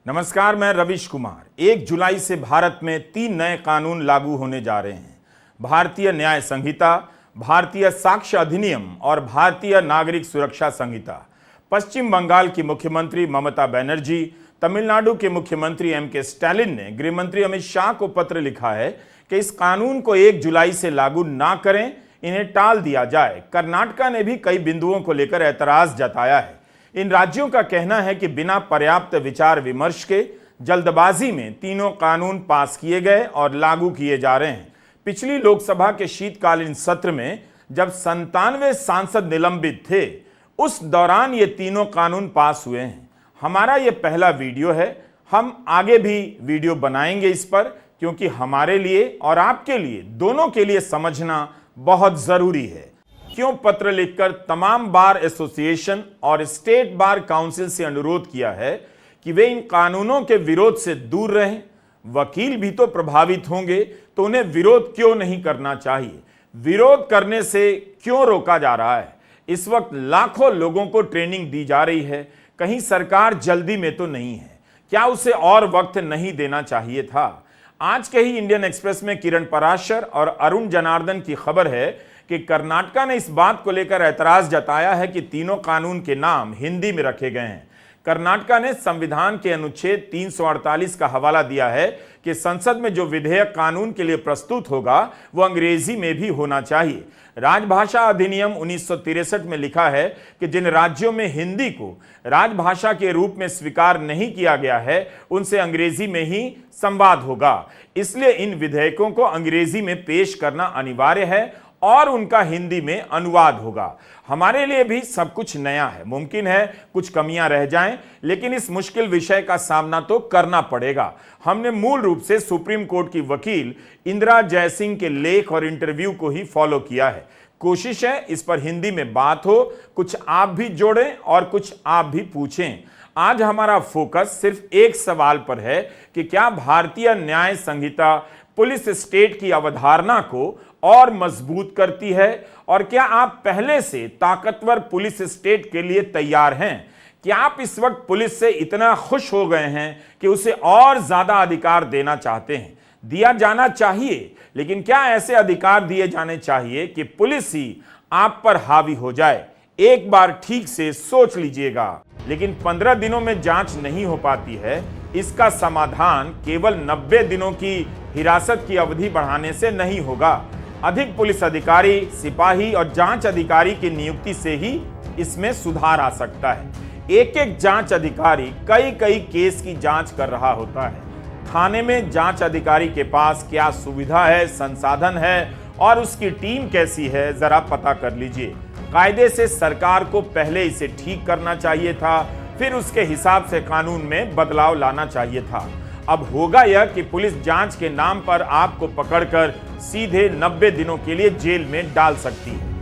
नमस्कार, मैं रविश कुमार। 1 जुलाई से भारत में 3 नए कानून लागू होने जा रहे हैं। भारतीय न्याय संहिता, भारतीय साक्ष्य अधिनियम और भारतीय नागरिक सुरक्षा संहिता। पश्चिम बंगाल की मुख्यमंत्री ममता बनर्जी, तमिलनाडु के मुख्यमंत्री एम.के. स्टालिन ने गृह मंत्री अमित शाह को पत्र लिखा है कि इस कानून को 1 जुलाई से लागू ना करें, इन्हें टाल दिया जाए। कर्नाटक ने भी कई बिंदुओं को लेकर ऐतराज जताया है। इन राज्यों का कहना है कि बिना पर्याप्त विचार विमर्श के जल्दबाजी में तीनों कानून पास किए गए और लागू किए जा रहे हैं। पिछली लोकसभा के शीतकालीन सत्र में जब 97 सांसद निलंबित थे, उस दौरान ये तीनों कानून पास हुए हैं। हमारा ये पहला वीडियो है। हम आगे भी वीडियो बनाएंगे इस पर, क्योंकि हमारे लिए और आपके लिए, दोनों के लिए समझना बहुत जरूरी है। क्यों पत्र लिखकर तमाम बार एसोसिएशन और स्टेट बार काउंसिल से अनुरोध किया है कि वे इन कानूनों के विरोध से दूर रहें। वकील भी तो प्रभावित होंगे, तो उन्हें विरोध क्यों नहीं करना चाहिए? विरोध करने से क्यों रोका जा रहा है? इस वक्त लाखों लोगों को ट्रेनिंग दी जा रही है। कहीं सरकार जल्दी में तो नहीं है? क्या उसे और वक्त नहीं देना चाहिए था? आज के ही इंडियन एक्सप्रेस में किरण पराशर और अरुण जनार्दन की खबर है कि कर्नाटक ने इस बात को लेकर ऐतराज जताया है कि तीनों कानून के नाम हिंदी में रखे गए हैं। कर्नाटक ने संविधान के अनुच्छेद 348 का हवाला दिया है कि संसद में जो विधेयक कानून के लिए प्रस्तुत होगा वो अंग्रेजी में भी होना चाहिए। राजभाषा अधिनियम 1963 में लिखा है कि जिन राज्यों में हिंदी को राजभाषा के रूप में स्वीकार नहीं किया गया है, उनसे अंग्रेजी में ही संवाद होगा। इसलिए इन विधेयकों को अंग्रेजी में पेश करना अनिवार्य है और उनका हिंदी में अनुवाद होगा। हमारे लिए भी सब कुछ नया है। मुमकिन है कुछ कमियां रह जाएं, लेकिन इस मुश्किल विषय का सामना तो करना पड़ेगा। हमने मूल रूप से सुप्रीम कोर्ट की वकील इंदिरा जयसिंह के लेख और इंटरव्यू को ही फॉलो किया है। कोशिश है इस पर हिंदी में बात हो, कुछ आप भी जोड़ें और कुछ आप भी पूछें। आज हमारा फोकस सिर्फ एक सवाल पर है कि क्या भारतीय न्याय संहिता पुलिस स्टेट की अवधारणा को और मजबूत करती है, और क्या आप पहले से ताकतवर पुलिस स्टेट के लिए तैयार हैं? क्या आप इस वक्त पुलिस से इतना खुश हो गए हैं कि उसे और ज्यादा अधिकार देना चाहते हैं? दिया जाना चाहिए, लेकिन क्या ऐसे अधिकार दिए जाने चाहिए कि पुलिस ही आप पर हावी हो जाए? एक बार ठीक से सोच लीजिएगा। लेकिन 15 दिनों में जांच नहीं हो पाती है। इसका समाधान केवल 90 दिनों की हिरासत की अवधि बढ़ाने से नहीं होगा। अधिक पुलिस अधिकारी, सिपाही और जांच अधिकारी की नियुक्ति से ही इसमें सुधार आ सकता है। एक एक जांच अधिकारी कई केस की जांच कर रहा होता है। थाने में जांच अधिकारी के पास क्या सुविधा है, संसाधन है और उसकी टीम कैसी है, जरा पता कर लीजिए। कायदे से सरकार को पहले इसे ठीक करना चाहिए था, फिर उसके हिसाब से कानून में बदलाव लाना चाहिए था। अब होगा यह कि पुलिस जांच के नाम पर आपको पकड़कर सीधे 90 दिनों के लिए जेल में डाल सकती है।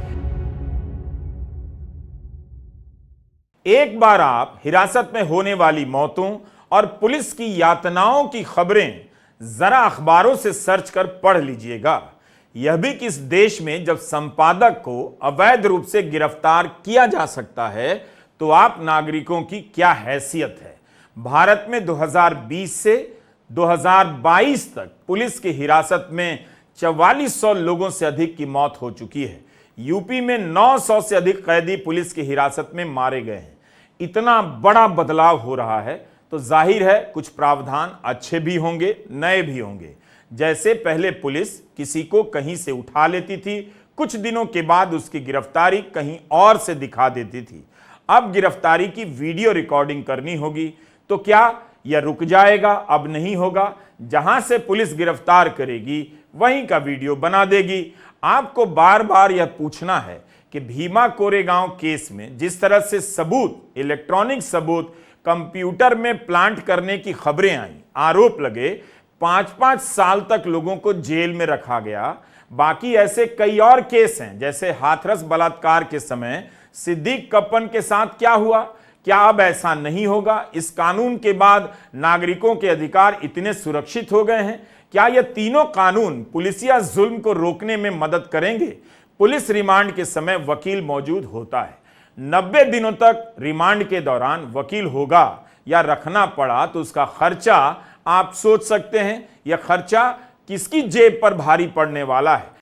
एक बार आप हिरासत में होने वाली मौतों और पुलिस की यातनाओं की खबरें जरा अखबारों से सर्च कर पढ़ लीजिएगा। यह भी कि इस देश में जब संपादक को अवैध रूप से गिरफ्तार किया जा सकता है, तो आप नागरिकों की क्या हैसियत है? भारत में 2020 से 2022 तक पुलिस की हिरासत में 4400 लोगों से अधिक की मौत हो चुकी है। यूपी में 900 से अधिक कैदी पुलिस की हिरासत में मारे गए हैं। इतना बड़ा बदलाव हो रहा है तो जाहिर है कुछ प्रावधान अच्छे भी होंगे, नए भी होंगे। जैसे पहले पुलिस किसी को कहीं से उठा लेती थी, कुछ दिनों के बाद उसकी गिरफ्तारी कहीं और से दिखा देती थी। अब गिरफ्तारी की वीडियो रिकॉर्डिंग करनी होगी, तो क्या यह रुक जाएगा? अब नहीं होगा। जहां से पुलिस गिरफ्तार करेगी वहीं का वीडियो बना देगी। आपको बार बार यह पूछना है कि भीमा कोरेगांव केस में जिस तरह से सबूत, इलेक्ट्रॉनिक सबूत कंप्यूटर में प्लांट करने की खबरें आई, आरोप लगे, 5-5 साल तक लोगों को जेल में रखा गया। बाकी ऐसे कई और केस हैं, जैसे हाथरस बलात्कार के समय सिद्दीक कप्पन के साथ क्या हुआ? क्या अब ऐसा नहीं होगा? इस कानून के बाद नागरिकों के अधिकार इतने सुरक्षित हो गए हैं? क्या ये तीनों कानून पुलिसिया जुल्म को रोकने में मदद करेंगे? पुलिस रिमांड के समय वकील मौजूद होता है। 90 दिनों तक रिमांड के दौरान वकील होगा, या रखना पड़ा तो उसका खर्चा आप सोच सकते हैं, यह खर्चा किसकी जेब पर भारी पड़ने वाला है।